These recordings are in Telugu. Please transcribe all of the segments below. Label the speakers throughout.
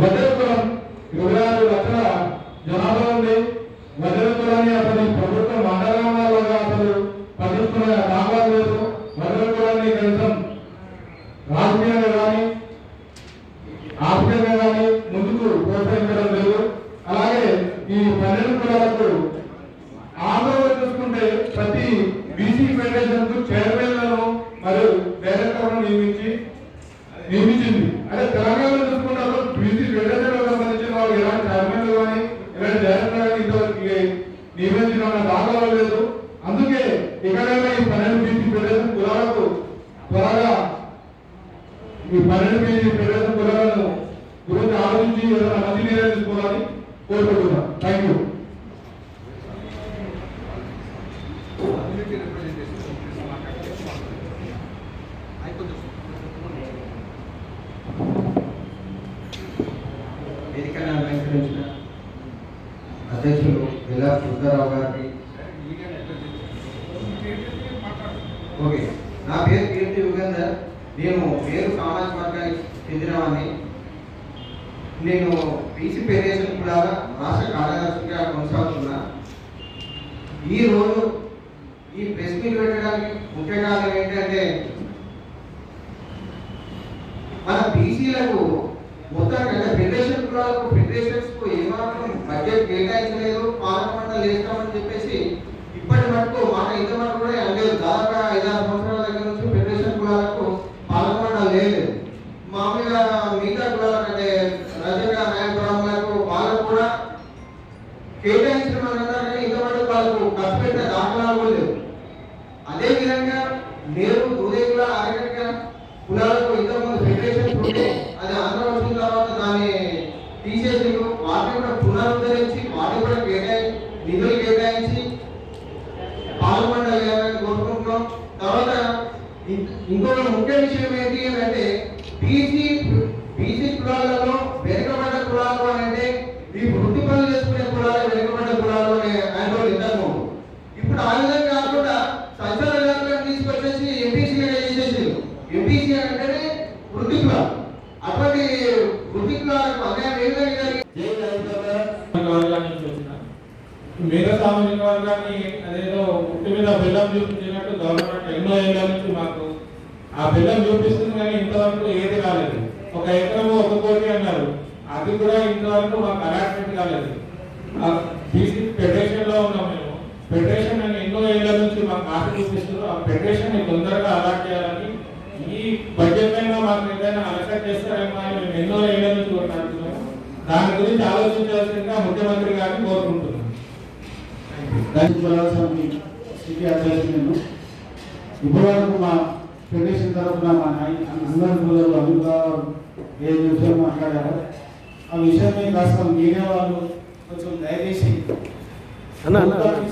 Speaker 1: వజ్ర కులం 26 లక్షల జనాభా ఉంది. వజ్ర కులాన్ని అసలు ప్రభుత్వం మండలాలుగా అసలు పట్టించుకునే దాఖలా లేదు. వజ్ర కులాన్ని కనీసం రాజకీయంగా కానీ ఆర్థికంగా కానీ ముందుకు ప్రోత్సహించడం లేదు. అలాగే ఈ 12 కులాలకు ఆంధ్రలో చూసుకుంటే ప్రతి బీసీ ఫెడరేషన్ కు చైర్మన్లను మరియు డైరెక్టర్లను నియమించింది. అదే తెలంగాణలో చూసుకున్నప్పుడు బీసీ ఫెడరేషన్ సంబంధించిన వాళ్ళు ఎలాంటి చైర్మన్లు కానీ ఇలాంటి డైరెక్టర్ కానీ ఇంతవరకు నియమించిన దాఖలా లేదు. అందుకే ఇక్కడైనా ఈ 12 బీసీ ఫెడరేషన్ కులాలకు త్వరగా ఈ 12 బీసీ ఫెడరేషన్ కులాలను గురించి ఆలోచించి ఏదైనా మంచి నిర్ణయం తీసుకోవాలని కోరుకుంటున్నాం. Thank you.
Speaker 2: అధ్యక్షులు జిల్లా సుబ్బారావు గారికి, ఓకే, నా పేరు కీర్తి యుగంధర్. నేను పేరు సామాజిక వర్గానికి చెందినవాడిని. నేను బీసీ ఫెడరేషన్ కూడా రాష్ట్ర కార్యదర్శిగా కొనసాగుతున్నా. ఈరోజు ఈ ప్రెస్ మీట్ పెట్టడానికి ముఖ్య కారణం ఏంటంటే మన బీసీలకు మొత్తం ఫెడరేషన్ కులాలకు ఫెడరేషన్స్ కు ఏమాత్రం బడ్జెట్ కేటాయించలేదు. పాలకమండలి వేస్తామని చెప్పేసి ఇప్పటి మటుకు మాట ఇంత మటుకు కూడా అనలేదు. దాదాపు 5-6 సంవత్సరాల దగ్గర నుంచి ఫెడరేషన్ కులాలకు పాలకమండలి లేదు. మామూలుగా మిగతా కులాలకు అంటే రజక నాయకురాములకు వాళ్ళకు కూడా కేటాయించడం అన్నారు కానీ ఇంత మటుకు వాళ్ళకు ఖర్చు పెట్టిన దాఖలాలు కూడా లేవు. అదేవిధంగా నేరు ఉదయకుల ఆర్థిక కులాలకు ఇంతకుముందు ఫెడరేషన్ ఉంటే అది ఆంధ్ర వచ్చిన తర్వాత దాన్ని తీసేసి వాటిని కూడా పునరుద్ధరించి వాటిని కూడా నిధులు కేటాయించి పాల్గొండాలి వేయాలని కోరుకుంటున్నాం. తర్వాత ఇంకొక ముఖ్య విషయం ఏంటి అంటే బీసీ కులాలలో వెనుకబడ్డ కులాలు అని అంటే ఈ వృత్తి పనులు చేసుకునే కులాలు వెనుకబడ్డ కులాలు అనే ఆయన ఇంతకు ఇప్పుడు ఆ విధంగా కాకుండా సంచాలకులను తీసుకొచ్చేసి ఎంపీసీగా చేసేసి ఎంపీసీ అంటేనే వృత్తి కులాలు. అటువంటి వృత్తి కులాలకు అన్యాయం ఏ విధంగా
Speaker 1: మిగతా సామాజిక వర్గాన్ని అదేదో ముట్టి మీద బెల్లం చూపించినట్టు గవర్నమెంట్ ఎన్నో ఏళ్ళ నుంచి మాకు ఆ బెల్లం చూపిస్తుంది కానీ ఇంతవరకు ఏది కాలేదు. 1 ఎకరము 1 కోటి అన్నారు, అది కూడా ఇంతవరకు మాకు అలాట్మెంట్ కాలేదు. బీసీ ఫెడరేషన్ లో ఉన్నాం మేము. ఫెడరేషన్ అని ఎన్నో ఏళ్ళ నుంచి మాకు ఆశ చూపిస్తున్నారు. ఆ ఫెడరేషన్ తొందరగా అలాట్ చేయాలని ఈ బడ్జెట్ అయినా మాకు ఏదైనా అలసట్ చేస్తారేమో అని మేము ఎన్నో ఏళ్ళ నుంచి కొట్లాడుతున్నాము. దాని గురించి ఆలోచించాల్సిందిగా ముఖ్యమంత్రి గారిని కోరుకుంటున్నాం.
Speaker 3: ఇప్పటి వరకు మా ఫెడరేషన్ తరఫున మా అందరి పిల్లలు అభిప్రాయాలు ఏ విషయం మాట్లాడారో ఆ విషయాన్ని కాస్త మీడియా వాళ్ళు కొంచెం దయచేసి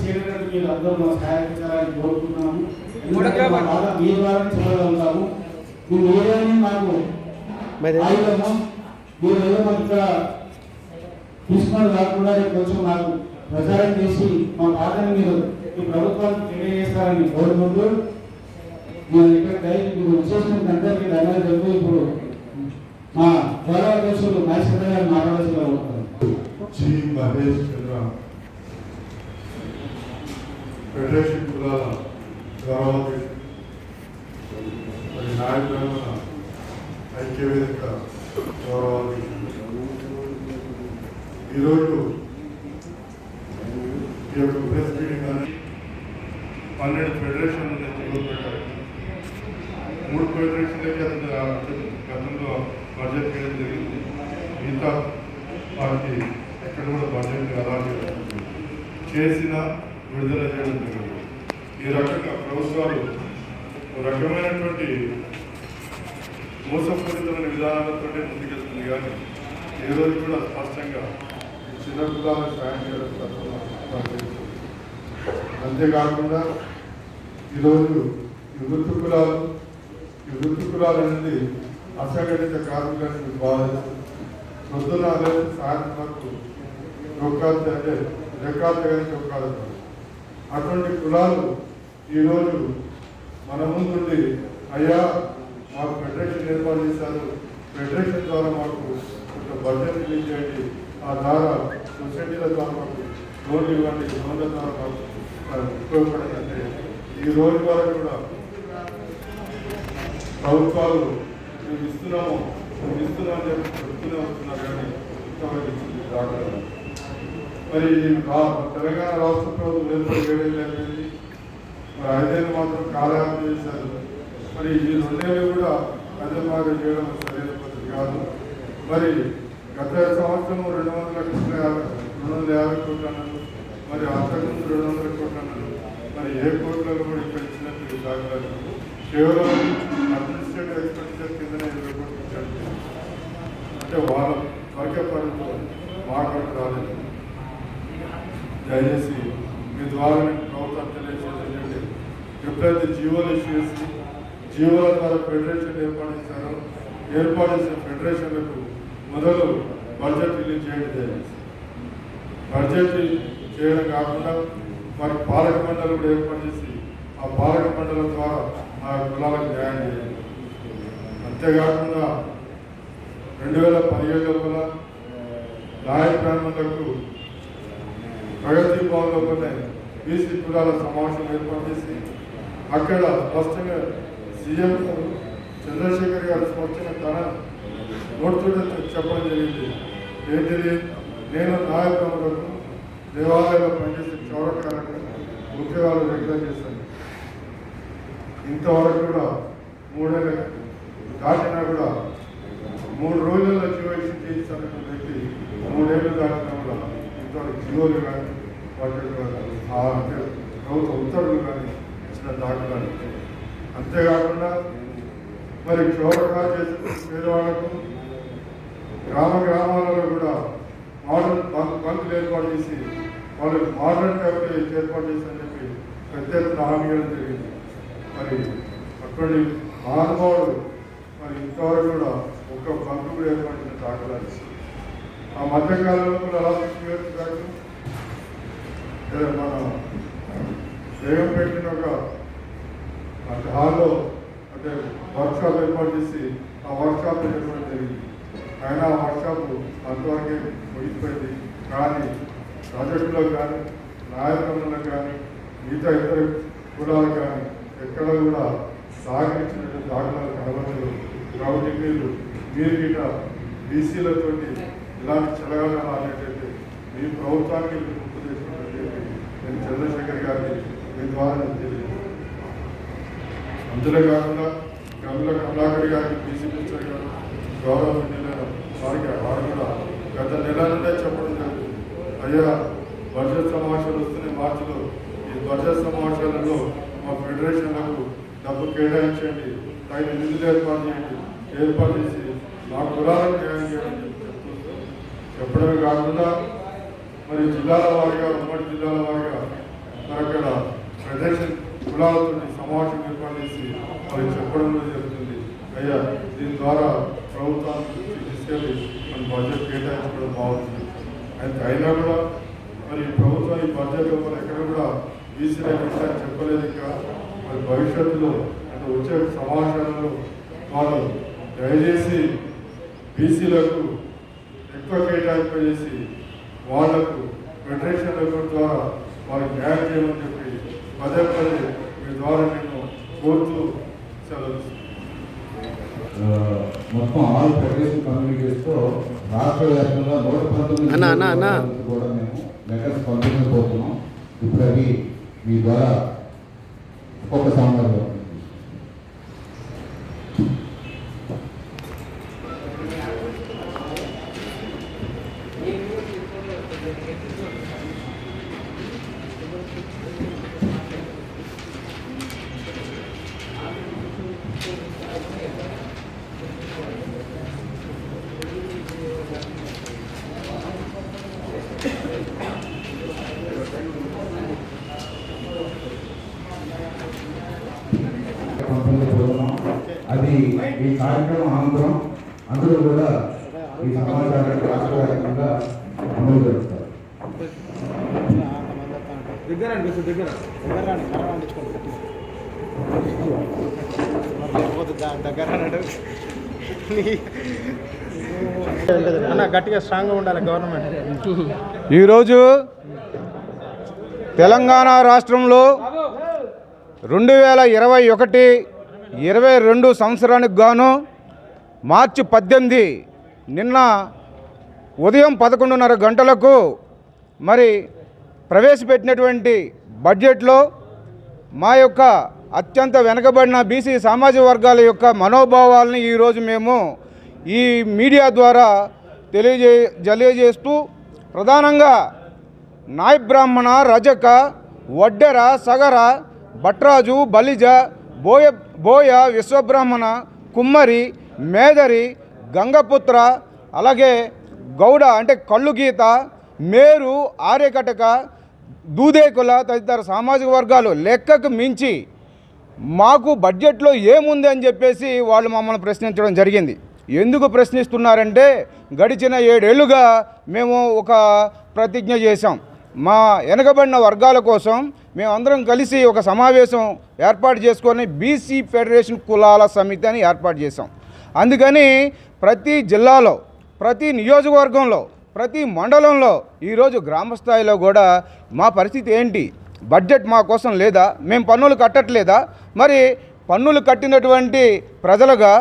Speaker 3: చేరేటట్టు మీరు అందరూ మా సహాయకారాన్ని కోరుతున్నాము. మీ ద్వారా చెప్పగలుగుతాము. మీ మీడియాని మాకు ఆయుధము. మీరు ఏదో మాకు ఇక్కడ తీసుకొని రాకుండా కొంచెం మాకు ప్రచారం చేసి మా బాధని మీరు ఈ ప్రభుత్వానికి తెలియజేస్తారని కోరుకుంటూ మీరు ఇక్కడ మీరు విశేషంటే మీరు అనేది చెప్పి ఇప్పుడు మా గౌరవ అధ్యక్షులు నాగేశ్వర గారు మాట్లాడాల్సిందిగా కోరుతారు.
Speaker 4: ఫెడరేషన్ కులాల గౌరవ నాయకుల ఐక్య వేదిక గౌరవ ఈరోజు ఈ యొక్క ప్రెస్ మీటింగ్ అని 12 ఫెడరేషన్లు మొదలుపెట్టారు. 3 ఫెడరేషన్లకి గతంలో బడ్జెట్ చేయడం జరిగింది. మిగతా వారికి ఎక్కడ కూడా బడ్జెట్ అలాగే చేసిన విడుదల చేయడం జరిగింది. ఈ రకంగా ప్రభుత్వాలు రకమైనటువంటి మోసపూరితమైన విధానాలతో ముందుకెళ్తుంది. కానీ ఈ రోజు కూడా స్పష్టంగా చిన్న కులాలకు సాయం చేయడం. అంతేకాకుండా ఈరోజు ఈ వృత్తి కులాలు అనేది అసంఘటిత కార్మికులను బాధిస్తుంది. పొద్దున అదే సాయంత్రం వరకు చొక్కాలు అంటే రెక్కాలు కానీ చొక్కాలు. అటువంటి కులాలు ఈరోజు మన ముందుండి అయ్యా మాకు ఫెడరేషన్ ఏర్పాటు చేశారు, ఫెడరేషన్ ద్వారా మాకు బడ్జెట్ రిలీజ్ చేయండి, ఆ ద్వారా సొసైటీల ద్వారా మాకు లోన్లు ఇవ్వండి, లోన్ల ద్వారా మాకు ఉపయోగపడిందంటే ఈ రోజు వరకు కూడా ప్రభుత్వాలు మేము ఇస్తున్నాము అని చెప్పి చెప్తూనే వస్తున్నారు, కానీ ఇంతవరకు ఇచ్చింది రాగలరు. మరి తెలంగాణ రాష్ట్ర ప్రభుత్వం ఏర్పడి 7 ఏళ్ళు అయిపోయింది, మరి 5 ఏళ్ళు మాత్రం కాలయాపన చేశారు. మరి ఈ 2 ఏళ్ళు కూడా అజమాగా చేయడం సరైన పద్ధతి కాదు. మరి గత సంవత్సరం 250 కోట్లు అన్నారు, మరి అంతకుముందు 200 కోట్లు అన్నారు. మరి ఏ కోట్లలో కూడా ఇక్కడ ఇచ్చినట్టు దాఖలాలు కేవలం అడ్మినిస్ట్రేటివ్ ఎక్స్పెండిచర్ కిందనే 20 కోట్లు ఇచ్చారు. అంటే వాళ్ళ వరకే పరిమితం, మా వరకు రాలేదు. దయచేసి మీ ద్వారా నేను ప్రభుత్వం తెలియజేసేది ఎప్పుడైతే జీవోలు ఇష్యూ చేసి జీవోల ద్వారా ఫెడరేషన్ ఏర్పాటు చేసిన ఫెడరేషన్లకు మొదలు బడ్జెట్ రిలీజ్ చేయండి. బడ్జెట్ చేయడం కాకుండా మరి పాలక మండలి కూడా ఏర్పాటు చేసి ఆ పాలక మండలం ద్వారా ఆ కులాలకు న్యాయం చేయాలి. అంతేకాకుండా 2017 లోపల నాయక బ్రాహ్మణులకు ప్రగతి భవన్ లోపలనే బీసీ కులాల సమావేశం ఏర్పాటు చేసి అక్కడ స్పష్టంగా సీఎం చంద్రశేఖర్ గారు స్పష్టంగా తన నోటితో చెప్పడం జరిగింది. ఏంటిది, నేను నాయకులకు దేవాలయంలో పనిచేసే చౌరకాలకు ఉద్యోగాలు రెగ్యులర్ చేశాను. ఇంతవరకు కూడా 3 ఏళ్ళు దాటినా కూడా 3 రోజుల్లో జీవో ఇష్యూ చేయించాలనే వ్యక్తి 3 ఏళ్ళు దాటినా కూడా ఇంతవరకు జీవోలు కానీ వాటి అంటే ప్రభుత్వ ఉత్తర్వులు కానీ ఇచ్చిన దాఖలాలు. అంతేకాకుండా మరి చౌరకాలు చేసిన పేదవాళ్లకు గ్రామాలలో కూడా మోడల్ బంకులు ఏర్పాటు చేసి వాళ్ళకి మోడర్న్ టైప్ ఏర్పాటు చేసి చెప్పి పెద్ద ఎత్తున హామీ ఇవ్వడం జరిగింది. మరి అక్కడి మహానుభావుడు మరి ఇంతవరకు కూడా ఒక్క బంకు కూడా ఏర్పడిన దాఖలాలు. ఆ మధ్యకాలంలో కూడా అలా మన జగం పెట్టిన ఒక హాల్లో అంటే వర్క్షాప్ ఏర్పాటు చేసి ఆ వర్క్షాప్ ఏర్పడడం జరిగింది. అయినా ఆ వర్క్షాప్ అంతవరకే ముగిసిపోయింది. కానీ ప్రాజెక్టులో కానీ నాయకులకు కానీ మిగతా ఇతర కులాలకు కానీ ఎక్కడ కూడా సహకరించినట్టు దాఖలాలు కనబడలేదు. కాబట్టి మీరు గిట బీసీలతోటి ఇలాంటి చెలగాలను అనేటట్టు మీ ప్రభుత్వానికి గుర్తు చేసుకున్నట్టు నేను చంద్రశేఖర్ గారిని మీ ద్వారా నేను తెలియజేస్తాను. అందులో కాకుండా గంగుల కమలాకర్ గారికి బీసీ మినిస్టర్ గారు గౌరవ వారికి వారు కూడా గత నెల నుండే చెప్పడం జరుగుతుంది. అయ్యా, బడ్జెట్ సమావేశాలు వస్తున్నాయి మార్చిలో, ఈ బడ్జెట్ సమావేశాలలో మా ఫెడరేషన్లకు డబ్బు కేటాయించండి, తగిన నిధులు ఏర్పాటు చేసి మా కులాలకు న్యాయం చేయడం చెప్పడమే కాకుండా మరి జిల్లాల వారిగా ఉమ్మడి జిల్లాల వారిగా మరి అక్కడ ఫెడరేషన్ కులాలతో సమావేశం ఏర్పాటు చేసి మరి చెప్పడం జరుగుతుంది. అయ్యా, దీని ద్వారా ప్రభుత్వానికి తీసుకెళ్ళి మన బడ్జెట్ కేటాయించుకోవడం బాగుంటుంది. అయితే అయినా కూడా మరి ప్రభుత్వం ఈ బడ్జెట్ లోపల ఎక్కడ కూడా బీసీల విషయాన్ని చెప్పలేదు. ఇంకా మరి భవిష్యత్తులో అంటే వచ్చే సమావేశాలలో వాళ్ళు దయచేసి బీసీలకు ఎక్కువ కేటాయింపు చేసి వాళ్లకు ఫెడరేషన్ ద్వారా వారికి న్యాయం చేయమని చెప్పి పదే మీ ద్వారా నేను కోరుతూ సెలవు.
Speaker 3: మొత్తం ఆల్ ఫెడరేషన్ కమ్యూనిటీస్తో రాష్ట్ర వ్యాప్తంగా 119 కూడా మేము లెటర్స్ పంపించబోతున్నాం. ఇప్పుడు అవి మీ ద్వారా ఒక్కొక్క సంవత్సరంలో అది ఈ కార్యక్రమం అనంతరం అందరూ కూడా ఈ సమాచారాన్ని రాష్ట్ర వ్యాప్తంగా అమలు జరుపుతారు.
Speaker 5: దగ్గర అన్న గట్టిగా స్ట్రాంగ్గా ఉండాలి గవర్నమెంట్.
Speaker 6: ఈరోజు తెలంగాణ రాష్ట్రంలో 2021-22 సంవత్సరానికి గాను మార్చి 18 నిన్న ఉదయం 11:30 గంటలకు మరి ప్రవేశపెట్టినటువంటి బడ్జెట్లో మా యొక్క అత్యంత వెనుకబడిన బీసీ సామాజిక వర్గాల యొక్క మనోభావాలని ఈరోజు మేము ఈ మీడియా ద్వారా తెలియజేస్తూ ప్రధానంగా నాయ బ్రాహ్మణ, రజక, వడ్డెర, సగర, భట్రాజు, బలిజ, బోయ, విశ్వబ్రాహ్మణ, కుమ్మరి, మేదరి, గంగపుత్ర, అలాగే గౌడ అంటే కళ్ళు గీత, మేరు, ఆర్యకటక, దూదేకుల తదితర సామాజిక వర్గాలు లెక్కకు మించి మాకు బడ్జెట్లో ఏముంది అని చెప్పేసి వాళ్ళు మమ్మల్ని ప్రశ్నించడం జరిగింది. ఎందుకు ప్రశ్నిస్తున్నారంటే గడిచిన 7 ఏళ్ళుగా మేము ఒక ప్రతిజ్ఞ చేశాం. మా వెనుకబడిన వర్గాల కోసం మేమందరం కలిసి ఒక సమావేశం ఏర్పాటు చేసుకొని బీసీ ఫెడరేషన్ కులాల సమితి అని ఏర్పాటు చేశాం. అందుకని ప్రతి జిల్లాలో, ప్రతి నియోజకవర్గంలో, ప్రతి మండలంలో ఈరోజు గ్రామ స్థాయిలో కూడా మా పరిస్థితి ఏంటి, బడ్జెట్ మా కోసం లేదా, మేము పన్నులు కట్టట్లేదా, మరి పన్నులు కట్టినటువంటి ప్రజలుగా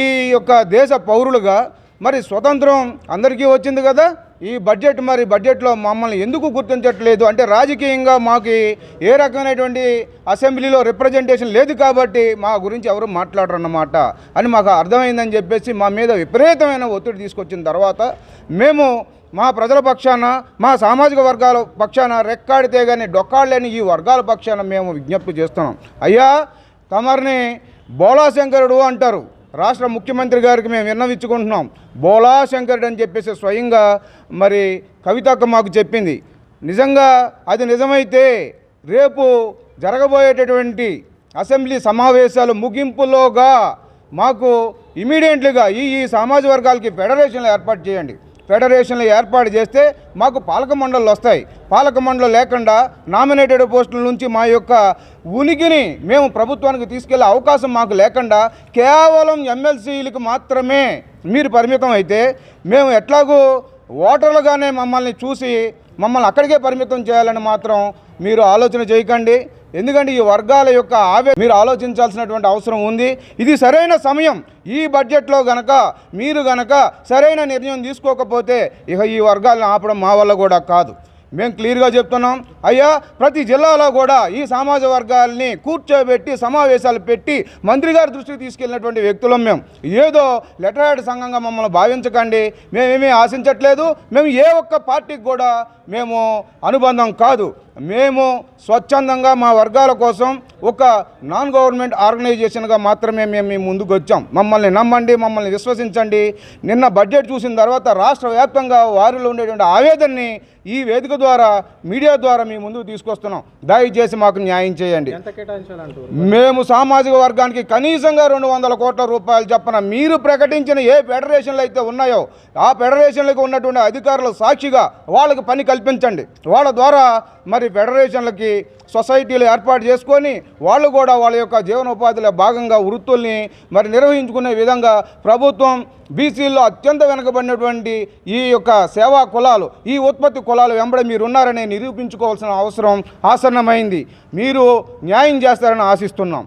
Speaker 6: ఈ యొక్క దేశ పౌరులుగా మరి స్వతంత్రం అందరికీ వచ్చింది కదా, ఈ బడ్జెట్ మరి బడ్జెట్లో మమ్మల్ని ఎందుకు గుర్తించట్లేదు అంటే రాజకీయంగా మాకు ఏ రకమైనటువంటి అసెంబ్లీలో రిప్రజెంటేషన్ లేదు కాబట్టి మా గురించి ఎవరు మాట్లాడరన్నమాట అని మాకు అర్థమైందని చెప్పేసి మా మీద విపరీతమైన ఒత్తిడి తీసుకొచ్చిన తర్వాత మేము మా ప్రజల పక్షాన, మా సామాజిక వర్గాల పక్షాన రెక్కాడితే కానీ డొక్కాడలేని ఈ వర్గాల పక్షాన మేము విజ్ఞప్తి చేస్తున్నాం. అయ్యా తమరిని బోళాశంకరుడు అంటారు, రాష్ట్ర ముఖ్యమంత్రి గారికి మేము విన్నవించుకుంటున్నాం. బోళాశంకరుడు అని చెప్పేసి స్వయంగా మరి కవితక్క మాకు చెప్పింది. నిజంగా అది నిజమైతే రేపు జరగబోయేటటువంటి అసెంబ్లీ సమావేశాలు ముగింపులోగా మాకు ఇమీడియట్లీగా ఈ సామాజిక వర్గాలకి ఫెడరేషన్లు ఏర్పాటు చేయండి. ఫెడరేషన్లు ఏర్పాటు చేస్తే మాకు పాలక మండళ్ళు వస్తాయి. పాలక మండలి లేకుండా నామినేటెడ్ పోస్టుల నుంచి మా యొక్క ఉనికిని మేము ప్రభుత్వానికి తీసుకెళ్లే అవకాశం మాకు లేకుండా కేవలం ఎమ్మెల్సీలకు మాత్రమే మీరు పరిమితం అయితే మేము ఎట్లాగూ ఓటర్లుగానే మమ్మల్ని చూసి మమ్మల్ని అక్కడికే పరిమితం చేయాలని మాత్రం మీరు ఆలోచన చేయకండి. ఎందుకంటే ఈ వర్గాల యొక్క మీరు ఆలోచించాల్సినటువంటి అవసరం ఉంది. ఇది సరైన సమయం. ఈ బడ్జెట్లో మీరు సరైన నిర్ణయం తీసుకోకపోతే ఇక ఈ వర్గాలను ఆపడం మా వల్ల కూడా కాదు. మేము క్లియర్గా చెప్తున్నాం. అయ్యా ప్రతి జిల్లాలో కూడా ఈ సామాజిక వర్గాల్ని కూర్చోబెట్టి సమావేశాలు పెట్టి మంత్రి గారి దృష్టికి తీసుకెళ్ళినటువంటి వ్యక్తులం మేము. ఏదో లెటర్హెడ్ సంఘంగా మమ్మల్ని భావించకండి. మేమేమీ ఆశించట్లేదు. మేము ఏ ఒక్క పార్టీకి కూడా మేము అనుబంధం కాదు. మేము స్వచ్ఛందంగా మా వర్గాల కోసం ఒక నాన్ గవర్నమెంట్ ఆర్గనైజేషన్గా మాత్రమే మేము మీ ముందుకు వచ్చాం. మమ్మల్ని నమ్మండి, మమ్మల్ని విశ్వసించండి. నిన్న బడ్జెట్ చూసిన తర్వాత రాష్ట్ర వ్యాప్తంగా వారిలో ఉండేటువంటి ఆవేదనని ఈ వేదిక ద్వారా, మీడియా ద్వారా మీ ముందుకు తీసుకొస్తున్నాం. దయచేసి మాకు న్యాయం చేయండి. మేము సామాజిక వర్గానికి కనీసంగా 200 కోట్ల రూపాయలు చెప్పన మీరు ప్రకటించిన ఏ ఫెడరేషన్లు అయితే ఉన్నాయో ఆ ఫెడరేషన్లకు ఉన్నటువంటి అధికారులు సాక్షిగా వాళ్ళకి పని కల్పించండి. వాళ్ళ ద్వారా మరి ఫెడరేషన్లకి సొసైటీలు ఏర్పాటు చేసుకొని వాళ్ళు కూడా వాళ్ళ యొక్క జీవనోపాధిలో భాగంగా వృత్తుల్ని మరి నిర్వహించుకునే విధంగా ప్రభుత్వం బీసీల్లో అత్యంత వెనుకబడినటువంటి ఈ యొక్క సేవా కులాలు, ఈ ఉత్పత్తి కులాలు వెంబడి మీరు ఉన్నారని నిరూపించుకోవాల్సిన అవసరం ఆసన్నమైంది. మీరు న్యాయం చేస్తారని ఆశిస్తున్నాం.